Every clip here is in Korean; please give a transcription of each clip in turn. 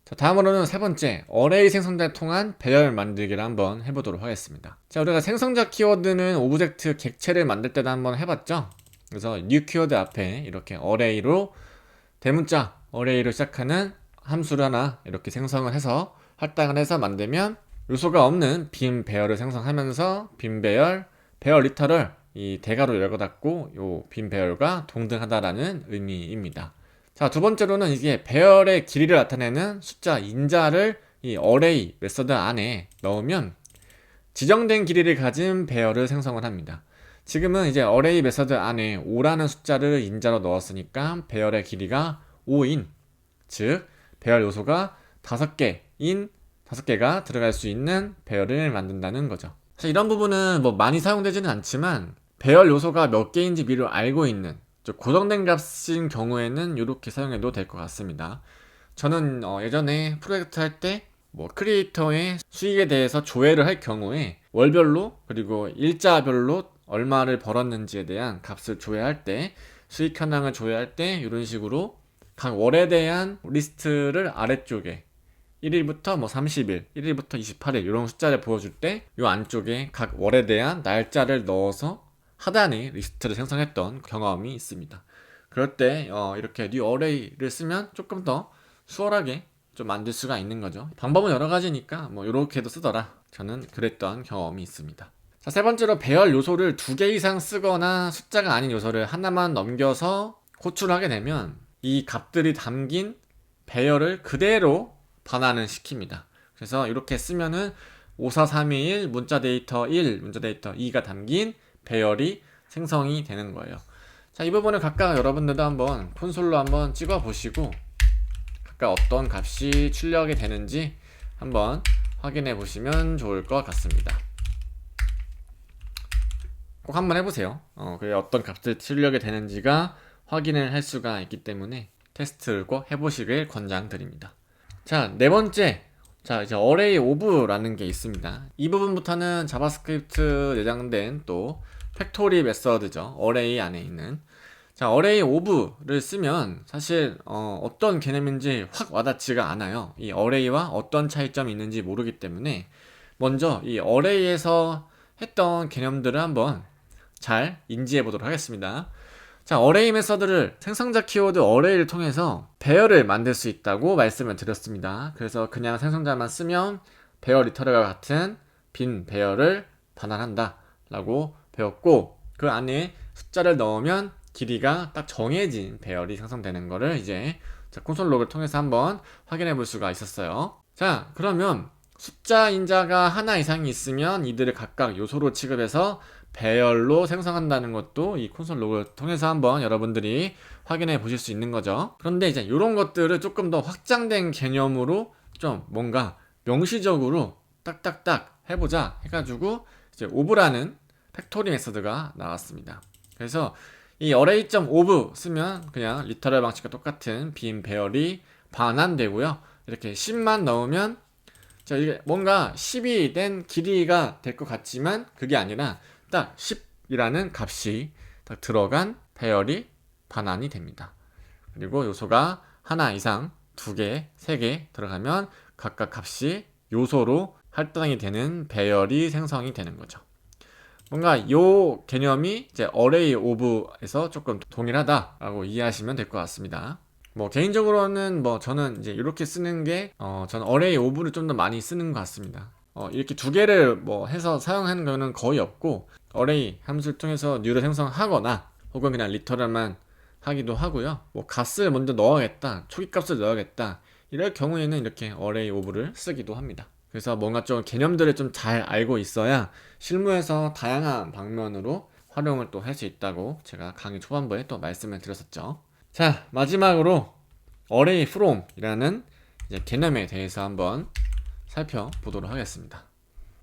자, 다음으로는 세 번째, 어레이 생성자를 통한 배열 만들기를 한번 해보도록 하겠습니다. 자, 우리가 생성자 키워드는 오브젝트 객체를 만들 때도 한번 해봤죠? 그래서 new 키워드 앞에 이렇게 어레이로 대문자 어레이로 시작하는 함수를 하나 이렇게 생성을 해서 할당을 해서 만들면 요소가 없는 빈 배열을 생성하면서 빈 배열, 배열 리터럴 이 대괄호 열고 닫고 요 빈 배열과 동등하다라는 의미입니다. 자, 두 번째로는 이게 배열의 길이를 나타내는 숫자 인자를 이 어레이 메서드 안에 넣으면 지정된 길이를 가진 배열을 생성을 합니다. 지금은 이제 어레이 메서드 안에 5라는 숫자를 인자로 넣었으니까 배열의 길이가 5인, 즉 배열 요소가 5개인 5개가 들어갈 수 있는 배열을 만든다는 거죠. 사실 이런 부분은 뭐 많이 사용되지는 않지만 배열 요소가 몇 개인지 미리 알고 있는 고정된 값인 경우에는 이렇게 사용해도 될 것 같습니다. 저는 예전에 프로젝트 할 때 크리에이터의 수익에 대해서 조회를 할 경우에 월별로 그리고 일자별로 얼마를 벌었는지에 대한 값을 조회할 때 수익 현황을 조회할 때 이런 식으로 각 월에 대한 리스트를 아래쪽에 1일부터 30일, 1일부터 28일 이런 숫자를 보여줄 때 이 안쪽에 각 월에 대한 날짜를 넣어서 하단에 리스트를 생성했던 경험이 있습니다. 그럴 때 이렇게 new array를 쓰면 조금 더 수월하게 좀 만들 수가 있는 거죠. 방법은 여러 가지니까 이렇게도 쓰더라. 저는 그랬던 경험이 있습니다. 자, 세 번째로 배열 요소를 2개 이상 쓰거나 숫자가 아닌 요소를 하나만 넘겨서 호출하게 되면 이 값들이 담긴 배열을 그대로 반환을 시킵니다. 그래서 이렇게 쓰면은 54321 문자 데이터 1, 문자 데이터 2가 담긴 배열이 생성이 되는 거예요. 자, 이 부분을 각각 여러분들도 한번 콘솔로 한번 찍어 보시고 각각 어떤 값이 출력이 되는지 한번 확인해 보시면 좋을 것 같습니다. 꼭 한번 해보세요. 그래 어떤 값들 출력이 되는지가 확인을 할 수가 있기 때문에 테스트를 꼭 해보시길 권장드립니다. 자, 네 번째. 자, 이제 array of라는 게 있습니다. 이 부분부터는 자바스크립트 내장된 또 팩토리 메서드죠. array 안에 있는. 자, array of를 쓰면 사실 어떤 개념인지 확 와닿지가 않아요. 이 array와 어떤 차이점이 있는지 모르기 때문에 먼저 이 array에서 했던 개념들을 한번 잘 인지해 보도록 하겠습니다. 자, array 메서드를 생성자 키워드 array를 통해서 배열을 만들 수 있다고 말씀을 드렸습니다. 그래서 그냥 생성자만 쓰면 배열 리터럴과 같은 빈 배열을 반환한다 라고 배웠고, 그 안에 숫자를 넣으면 길이가 딱 정해진 배열이 생성되는 거를 이제 콘솔 록을 통해서 한번 확인해 볼 수가 있었어요. 자, 그러면 숫자 인자가 하나 이상이 있으면 이들을 각각 요소로 취급해서 배열로 생성한다는 것도 이 콘솔 록을 통해서 한번 여러분들이 확인해 보실 수 있는 거죠. 그런데 이제 이런 것들을 조금 더 확장된 개념으로 좀 뭔가 명시적으로 딱딱딱 해보자 해가지고 이제 of라는 팩토리 메서드가 나왔습니다. 그래서 이 array.of 쓰면 그냥 리터럴 방식과 똑같은 빈 배열이 반환되고요. 이렇게 10만 넣으면 이게 뭔가 10이 된 길이가 될 것 같지만 그게 아니라 딱 10이라는 값이 딱 들어간 배열이 반환이 됩니다. 그리고 요소가 하나 이상 2개, 3개 들어가면 각각 값이 요소로 할당이 되는 배열이 생성이 되는 거죠. 뭔가 요 개념이 이제 array of에서 조금 동일하다라고 이해하시면 될 것 같습니다. 개인적으로는 저는 이제 이렇게 쓰는 게 저는 array of를 좀 더 많이 쓰는 것 같습니다. 이렇게 2개를 해서 사용하는 거는 거의 없고 array 함수를 통해서 new를 생성하거나 혹은 그냥 리터럴만 하기도 하고요. 값을 먼저 넣어야겠다, 초기 값을 넣어야겠다 이럴 경우에는 이렇게 array of를 쓰기도 합니다. 그래서 뭔가 좀 개념들을 좀 잘 알고 있어야 실무에서 다양한 방면으로 활용을 또 할 수 있다고 제가 강의 초반부에 또 말씀을 드렸었죠. 자, 마지막으로 array from 이라는 이제 개념에 대해서 한번 살펴보도록 하겠습니다.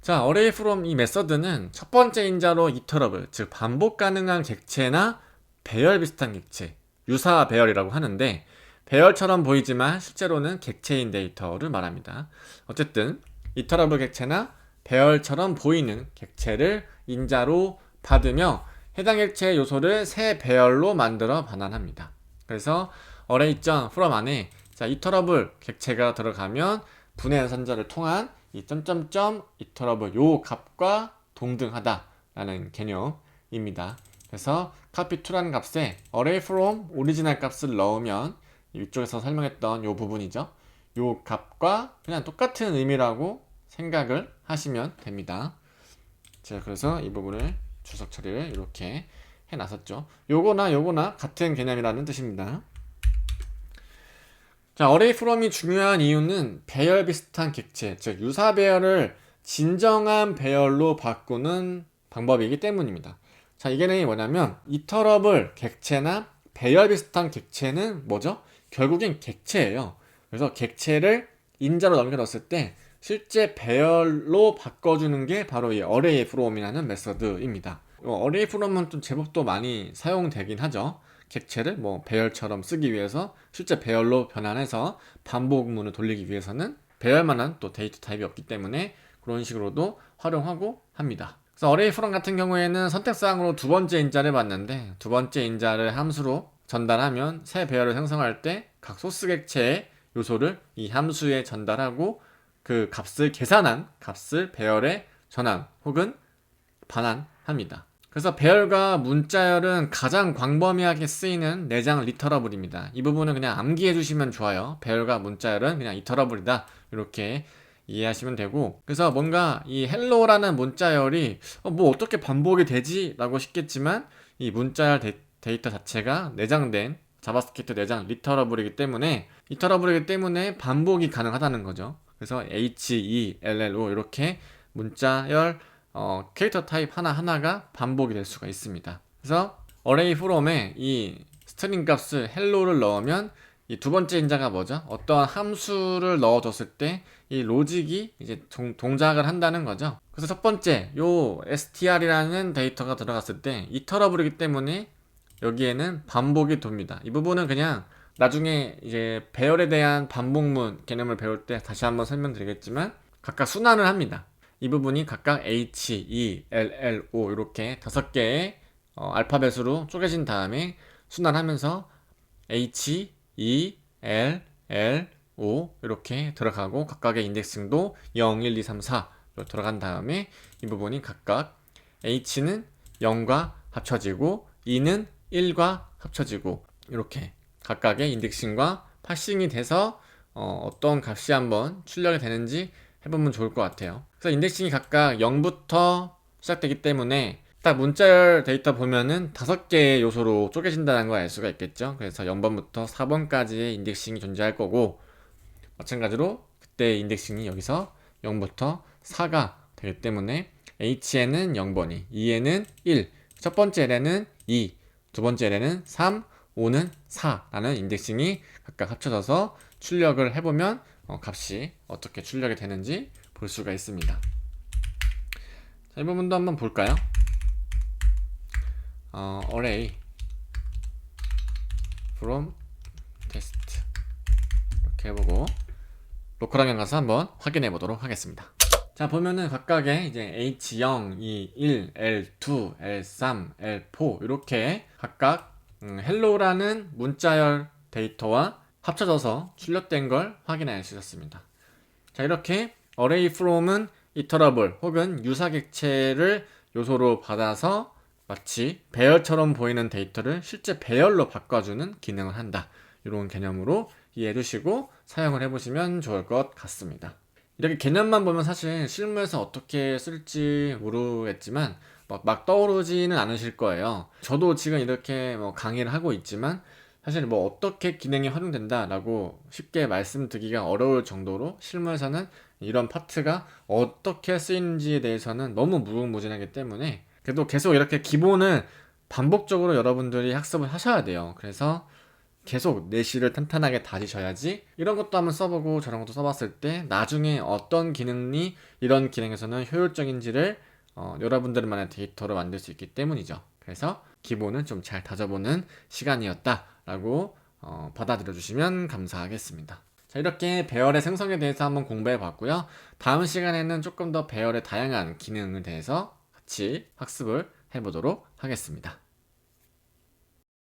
자, array from 이 메서드는 첫 번째 인자로 이터러블, 즉 반복 가능한 객체나 배열 비슷한 객체, 유사 배열이라고 하는데 배열처럼 보이지만 실제로는 객체인 데이터를 말합니다. 어쨌든 이터러블 객체나 배열처럼 보이는 객체를 인자로 받으며 해당 객체의 요소를 세 배열로 만들어 반환합니다. 그래서 array.from 안에 자, 이터러블 객체가 들어가면 분해 연산자를 통한 이 점점점 이터러블 요 값과 동등하다라는 개념입니다. 그래서 copy2라는 값에 array from 오리지널 값을 넣으면 이쪽에서 설명했던 요 부분이죠. 요 값과 그냥 똑같은 의미라고 생각을 하시면 됩니다. 제가 그래서 이 부분을 주석 처리를 이렇게 해놨었죠. 요거나 같은 개념이라는 뜻입니다. 자, array from이 중요한 이유는 배열 비슷한 객체, 즉 유사 배열을 진정한 배열로 바꾸는 방법이기 때문입니다. 자, 이 개념이 뭐냐면 이터러블 객체나 배열 비슷한 객체는 뭐죠? 결국엔 객체예요. 그래서 객체를 인자로 넘겨넣었을 때 실제 배열로 바꿔주는 게 바로 이 array from이라는 메서드입니다. array from은 좀 제법 또 많이 사용되긴 하죠. 객체를 뭐 배열처럼 쓰기 위해서 실제 배열로 변환해서 반복문을 돌리기 위해서는 배열만한 또 데이터 타입이 없기 때문에 그런 식으로도 활용하고 합니다. 그래서 array from 같은 경우에는 선택사항으로 두 번째 인자를 봤는데 두 번째 인자를 함수로 전달하면 새 배열을 생성할 때 각 소스 객체의 요소를 이 함수에 전달하고 그 값을 계산한 값을 배열에 전환 혹은 반환합니다. 그래서 배열과 문자열은 가장 광범위하게 쓰이는 내장 리터러블입니다. 이 부분은 그냥 암기해 주시면 좋아요. 배열과 문자열은 그냥 이터러블이다. 이렇게 이해하시면 되고, 그래서 뭔가 이 헬로라는 문자열이 뭐 어떻게 반복이 되지? 라고 싶겠지만 이 문자열 데이터 자체가 내장된 자바스크립트 내장 리터러블이기 때문에 반복이 가능하다는 거죠. 그래서 HELLO 이렇게 문자열 캐릭터 타입 하나하나가 반복이 될 수가 있습니다. 그래서 array from에 이 스트링 값을 hello를 넣으면 이 두 번째 인자가 뭐죠? 어떠한 함수를 넣어줬을 때 이 로직이 이제 동작을 한다는 거죠. 그래서 첫 번째 요 str이라는 데이터가 들어갔을 때 이터러블이기 때문에 여기에는 반복이 돕니다. 이 부분은 그냥 나중에 이제 배열에 대한 반복문 개념을 배울 때 다시 한번 설명드리겠지만 각각 순환을 합니다. 이 부분이 각각 H, E, L, L, O 이렇게 5개의 알파벳으로 쪼개진 다음에 순환하면서 H, E, L, L, O 이렇게 들어가고 각각의 인덱싱도 0, 1, 2, 3, 4로 들어간 다음에 이 부분이 각각 H는 0과 합쳐지고 E는 1과 합쳐지고 이렇게 각각의 인덱싱과 파싱이 돼서 어떤 값이 한번 출력이 되는지 해보면 좋을 것 같아요. 그래서 인덱싱이 각각 0부터 시작되기 때문에 딱 문자열 데이터 보면은 5개의 요소로 쪼개진다는 걸 알 수가 있겠죠. 그래서 0번부터 4번까지의 인덱싱이 존재할 거고 마찬가지로 그때 인덱싱이 여기서 0부터 4가 되기 때문에 H에는 0번이, E에는 1, 첫 번째 L에는 2, 두 번째 L에는 3, O는 4라는 인덱싱이 각각 합쳐져서 출력을 해보면 값이 어떻게 출력이 되는지 볼 수가 있습니다. 자, 이 부분도 한번 볼까요? array from test 이렇게 해보고 로컬 화면 가서 한번 확인해 보도록 하겠습니다. 자, 보면은 각각의 이제 H0, E1, L2, L3, L4 이렇게 각각 hello라는 문자열 데이터와 합쳐져서 출력된 걸 확인할 수 있었습니다. 자, 이렇게 array from은 이터러블 혹은 유사 객체를 요소로 받아서 마치 배열처럼 보이는 데이터를 실제 배열로 바꿔주는 기능을 한다. 이런 개념으로 이해해 주시고 사용을 해보시면 좋을 것 같습니다. 이렇게 개념만 보면 사실 실무에서 어떻게 쓸지 모르겠지만 막 떠오르지는 않으실 거예요. 저도 지금 이렇게 뭐 강의를 하고 있지만 사실 뭐 어떻게 기능이 활용된다라고 쉽게 말씀드리기가 어려울 정도로 실무에서는 이런 파트가 어떻게 쓰이는지에 대해서는 너무 무궁무진하기 때문에 그래도 계속 이렇게 기본을 반복적으로 여러분들이 학습을 하셔야 돼요. 그래서 계속 내실을 탄탄하게 다지셔야지 이런 것도 한번 써보고 저런 것도 써봤을 때 나중에 어떤 기능이 이런 기능에서는 효율적인지를 여러분들만의 데이터로 만들 수 있기 때문이죠. 그래서 기본은 좀 잘 다져보는 시간이었다라고 받아들여 주시면 감사하겠습니다. 자, 이렇게 배열의 생성에 대해서 한번 공부해 봤고요. 다음 시간에는 조금 더 배열의 다양한 기능에 대해서 같이 학습을 해보도록 하겠습니다.